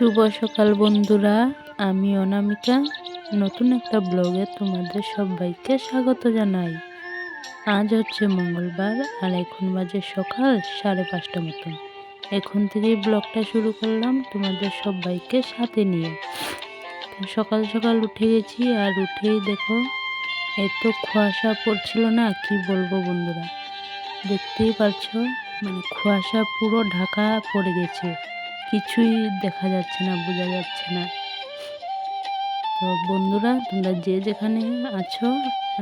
শুভ সকাল বন্ধুরা, আমি অনামিকা নতুন একটা ব্লগে তোমাদের সবাইকে স্বাগত জানাই। আজ হচ্ছে মঙ্গলবার আর এখন বাজে সকাল 5:30 মতন। এখন থেকেই ব্লগটা শুরু করলাম তোমাদের সবাইকে সাথে নিয়ে। সকাল সকাল উঠে গেছি আর উঠেই দেখো এত কুয়াশা পড়ছিল না, কি বলবো বন্ধুরা, দেখতেই পারছো মানে কুয়াশা পুরো ঢাকা পড়ে গেছে, কিছুই দেখা যাচ্ছে না, বোঝা যাচ্ছে না। তো বন্ধুরা, তোমরা যে যেখানে আছো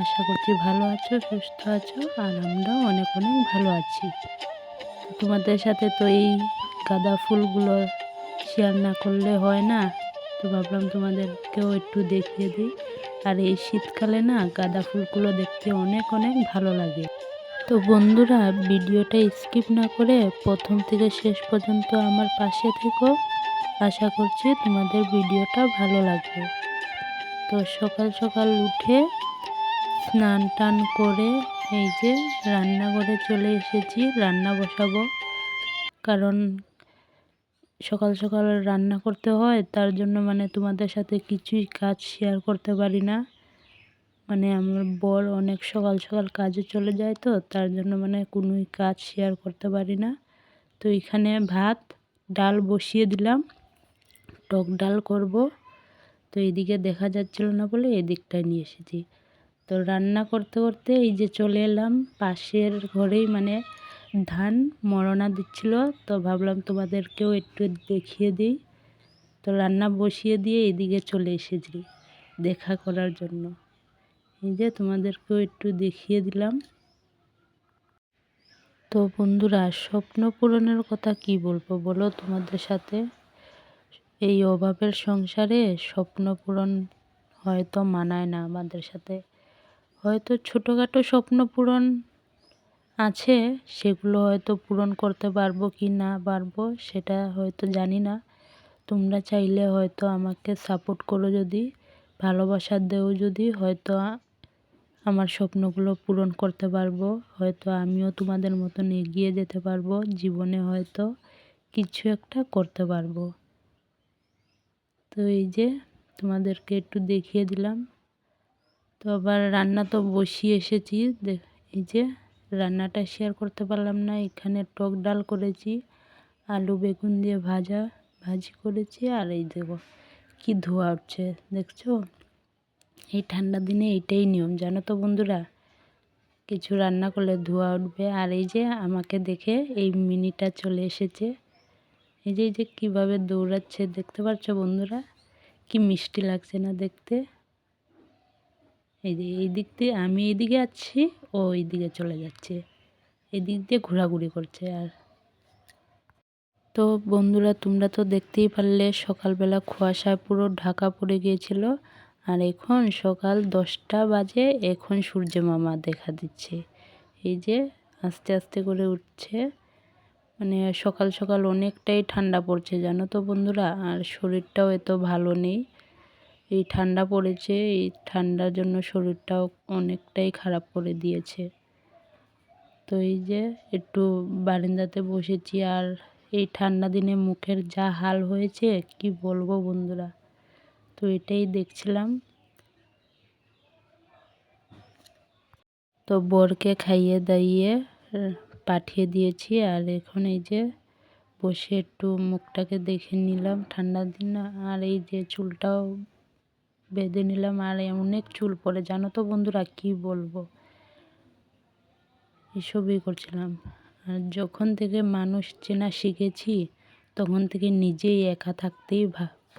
আশা করছি ভালো আছো, সুস্থ আছো, আর আমরাও অনেক অনেক ভালো আছি। তো তোমাদের সাথে তো এই গাঁদা ফুলগুলো শেয়ার না করলে হয় না, তো ভাবলাম তোমাদেরকেও একটু দেখিয়ে দিই। আর এই শীতকালে না গাঁদা ফুলগুলো দেখতে অনেক অনেক ভালো লাগে। তো বন্ধুরা, ভিডিওটা স্কিপ না করে প্রথম থেকে শেষ পর্যন্ত আমার পাশে থেকো, আশা করছি তোমাদের ভিডিওটা ভালো লাগবে। তো সকাল সকাল উঠে স্নান টান করে এই যে রান্নাঘরে চলে এসেছি, রান্না বসাবো। কারণ সকাল সকাল রান্না করতে হয়, তার জন্য মানে তোমাদের সাথে কিছুই কাজ শেয়ার করতে পারি না। মানে আমার বর অনেক সকাল সকাল কাজে চলে যায়, তো তার জন্য মানে কোনোই কাজ শেয়ার করতে পারি না। তো এখানে ভাত ডাল বসিয়ে দিলাম, টক ডাল করব। তো এইদিকে দেখা যাচ্ছিল না বলে এদিকটায় নিয়ে এসেছি। তো রান্না করতে করতে এই যে চলে এলাম পাশের ঘরেই, মানে ধান মরনা দিচ্ছিল, তো ভাবলাম তোমাদেরকেও একটু দেখিয়ে দিই। তো রান্না বসিয়ে দিয়ে এদিকে চলে এসেছি দেখা করার জন্য। এই যে তোমাদেরকেও একটু দেখিয়ে দিলাম। তো বন্ধুরা, স্বপ্ন পূরণের কথা কি বলবো বলো তোমাদের সাথে। এই অভাবের সংসারে স্বপ্ন পূরণ হয়তো মানায় না আমাদের সাথে। হয়তো ছোটোখাটো স্বপ্ন পূরণ আছে, সেগুলো হয়তো পূরণ করতে পারবো কি না পারবো সেটা হয়তো জানি না। তোমরা চাইলে হয়তো আমাকে সাপোর্ট করো, যদি ভালোবাসা দেও, যদি হয়তো আমার স্বপ্নগুলো পূরণ করতে পারবো। হয়তো আমিও তোমাদের মতন এগিয়ে যেতে পারবো জীবনে, হয়তো কিছু একটা করতে পারবো। তো এই যে তোমাদেরকে একটু দেখিয়ে দিলাম। তো আবার রান্না তো বসিয়ে এসেছি, এই যে রান্নাটা শেয়ার করতে পারলাম না। এখানে টক ডাল করেছি, আলু বেগুন দিয়ে ভাজি করেছি, আর এই দেখো কি ধোয়া উঠছে, দেখছো। এই ঠান্ডা দিনে এইটাই নিয়ম, জানো তো বন্ধুরা, কিছু রান্না করলে ধোয়া উঠবে। আর এই যে আমাকে দেখে এই মিনিটা চলে এসেছে, এই যে কীভাবে দৌড়াচ্ছে দেখতে পাচ্ছ বন্ধুরা, কি মিষ্টি লাগছে না দেখতে। এই যে এই দিক দিয়ে আমি এইদিকে আছি, ও এই দিকে চলে যাচ্ছে, এই দিক দিয়ে ঘোরাঘুরি করছে। আর তো বন্ধুরা, তোমরা তো দেখতেই পারলে সকালবেলা কুয়াশায় পুরো ঢাকা পড়ে গিয়েছিল, আর এখন সকাল 10টা বাজে, এখন সূর্য মামা দেখা দিচ্ছে। এই যে আস্তে আস্তে করে উঠছে, মানে সকাল সকাল অনেকটাই ঠান্ডা পড়ছে জানো তো বন্ধুরা। আর শরীরটাও এত ভালো নেই, এই ঠান্ডা পড়েছে, এই ঠান্ডার জন্য শরীরটাও অনেকটাই খারাপ করে দিয়েছে। তো এই যে একটু বারান্দাতে বসেছি, আর এই ঠান্ডা দিনে মুখের যা হাল হয়েছে কি বলবো বন্ধুরা। তো এটাই দেখছিলাম। তো বরকে খাইয়ে দাইয়ে পাঠিয়ে দিয়েছি, আর এখন এই যে বসে একটু মুখটাকে দেখে নিলাম, ঠান্ডার দিন। আর এই যে চুলটাও বেঁধে নিলাম, আর অনেক চুল পড়ে জানো তো বন্ধুরা, কি বলবো, এসবই করছিলাম। আর যখন থেকে মানুষ চেনা শিখেছি, তখন থেকে নিজেই একা থাকতেই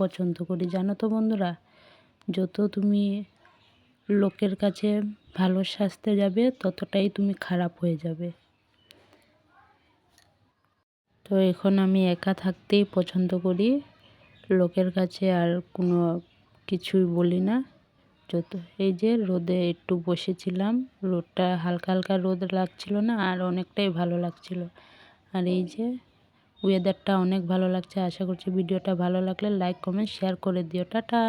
পছন্দ করি জানো তো বন্ধুরা। যত তুমি লোকের কাছে ভালো সাজতে যাবে, ততটাই তুমি খারাপ হয়ে যাবে। তো এখন আমি একা থাকতেই পছন্দ করি, লোকের কাছে আর কোনো কিছুই বলি না। যত এই যে রোদে একটু বসেছিলাম, রোদটা হালকা হালকা রোদ লাগছিল না, আর অনেকটাই ভালো লাগছিল। আর এই যে ওয়েদারটা অনেক ভালো লাগছে। আশা করছি ভিডিওটা ভালো লাগলে লাইক কমেন্ট শেয়ার করে দিও। টাটা।